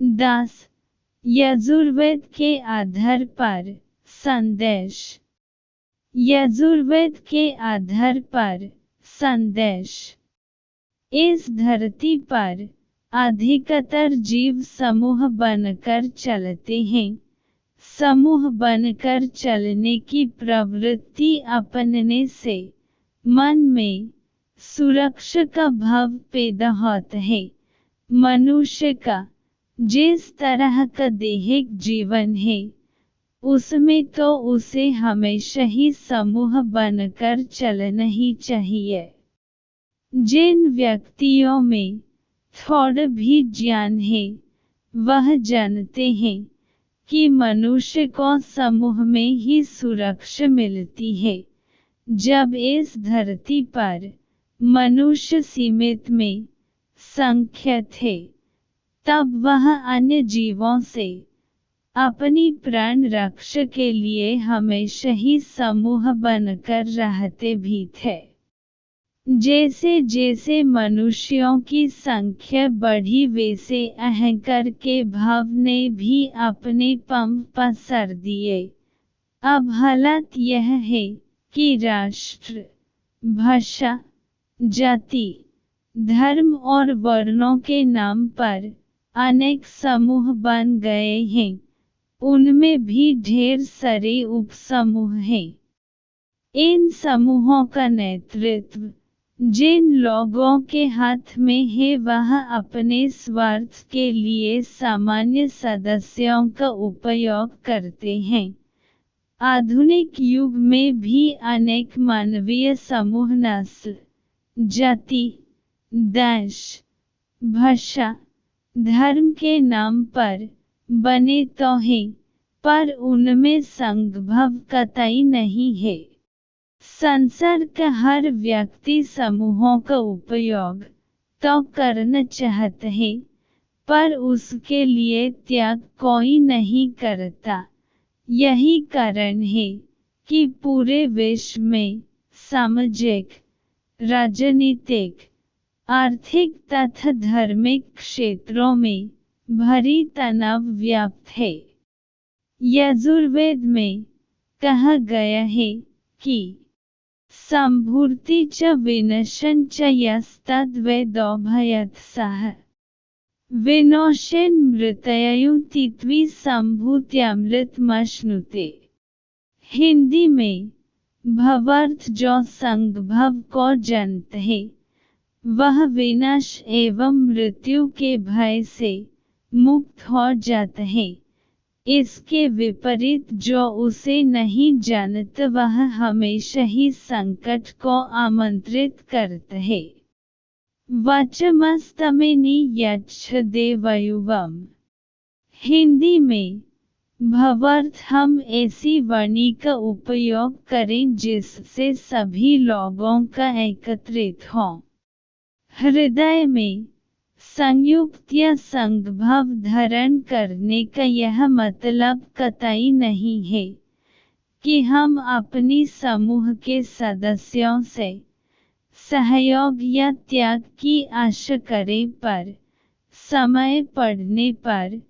दास यजुर्वेद के आधार पर संदेश। यजुर्वेद के आधार पर संदेश। इस धरती पर अधिकतर जीव समूह बनकर चलते हैं। समूह बनकर चलने की प्रवृत्ति अपनने से मन में सुरक्षा का भाव पैदा होता है। मनुष्य का जिस तरह का दैहिक जीवन है उसमें तो उसे हमेशा ही समूह बनकर चलना ही चाहिए। जिन व्यक्तियों में थोड़ा भी ज्ञान है वह जानते हैं कि मनुष्य को समूह में ही सुरक्षा मिलती है। जब इस धरती पर मनुष्य सीमित में संख्या थे तब वह अन्य जीवों से अपनी प्राण रक्षा के लिए हमेशा ही समूह बनकर रहते भी थे। जैसे जैसे मनुष्यों की संख्या बढ़ी वैसे अहंकार के भाव ने भी अपने पंख पसार दिए। अब हालत यह है कि राष्ट्र, भाषा, जाति, धर्म और वर्णों के नाम पर अनेक समूह बन गए हैं। उनमें भी ढेर सारे उपसमूह हैं। इन समूहों का नेतृत्व जिन लोगों के हाथ में है वह अपने स्वार्थ के लिए सामान्य सदस्यों का उपयोग करते हैं। आधुनिक युग में भी अनेक मानवीय समूह नस्ल, जाति, देश, भाषा, धर्म के नाम पर बने तो हैं, पर उनमें संघभाव कतई नहीं है। संसार का हर व्यक्ति समूहों का उपयोग तो करना चाहता है, पर उसके लिए त्याग कोई नहीं करता। यही कारण है कि पूरे विश्व में सामाजिक, राजनीतिक, आर्थिक तथा धार्मिक क्षेत्रों में भारी तनाव व्याप्त है। यजुर्वेद में कहा गया है कि संभूति च विनशन च यस्तद्वेदोभयत्सः विनोशेन मृतयुतित्वी संभूत्यामृतमश्नुते। हिंदी में भावार्थ जो संघभाव को जानता है वह विनाश एवं मृत्यु के भय से मुक्त हो जाता है। इसके विपरीत जो उसे नहीं जानता वह हमेशा ही संकट को आमंत्रित करता है। वचमस्तमेनि यच्छदेवयुवम्। हिंदी में भावार्थ हम ऐसी वाणी का उपयोग करें जिससे सभी लोगों का एकत्रित हो। हृदय में संयुक्त या संघभाव धारण करने का यह मतलब कतई नहीं है कि हम अपनी समूह के सदस्यों से सहयोग या त्याग की आशा करें, पर समय पड़ने पर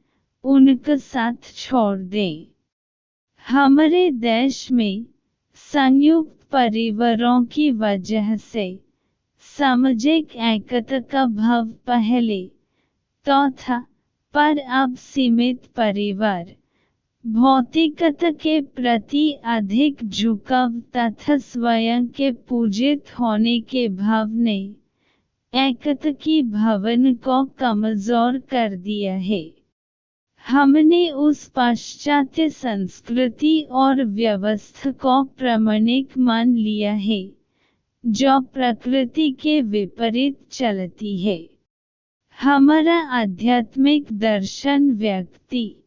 उनका साथ छोड़ दें। हमारे देश में संयुक्त परिवारों की वजह से सामाजिक एकता का भाव पहले तो था, पर अब सीमित परिवार, भौतिकता के प्रति अधिक झुकाव तथा स्वयं के पूजित होने के भाव ने एकता की भावना को कमजोर कर दिया है। हमने उस पाश्चात्य संस्कृति और व्यवस्था को प्रामाणिक मान लिया है जो प्रकृति के विपरीत चलती है। हमारा आध्यात्मिक दर्शन व्यक्ति,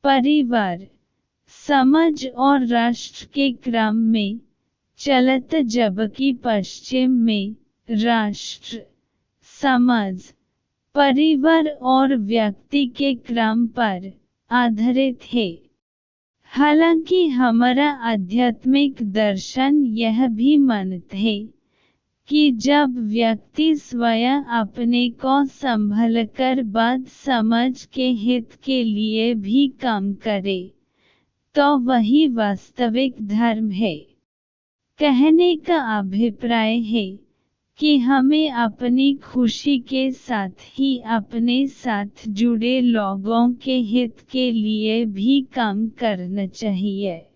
परिवार, समाज और राष्ट्र के क्रम में चलता, जबकि पश्चिम में राष्ट्र, समाज, परिवार और व्यक्ति के क्रम पर आधारित है। हालांकि हमारा आध्यात्मिक दर्शन यह भी मानता है कि जब व्यक्ति स्वयं अपने को संभलकर बात समझ के हित के लिए भी काम करे, तो वही वास्तविक धर्म है। कहने का अभिप्राय है कि हमें अपनी खुशी के साथ ही अपने साथ जुड़े लोगों के हित के लिए भी काम करना चाहिए।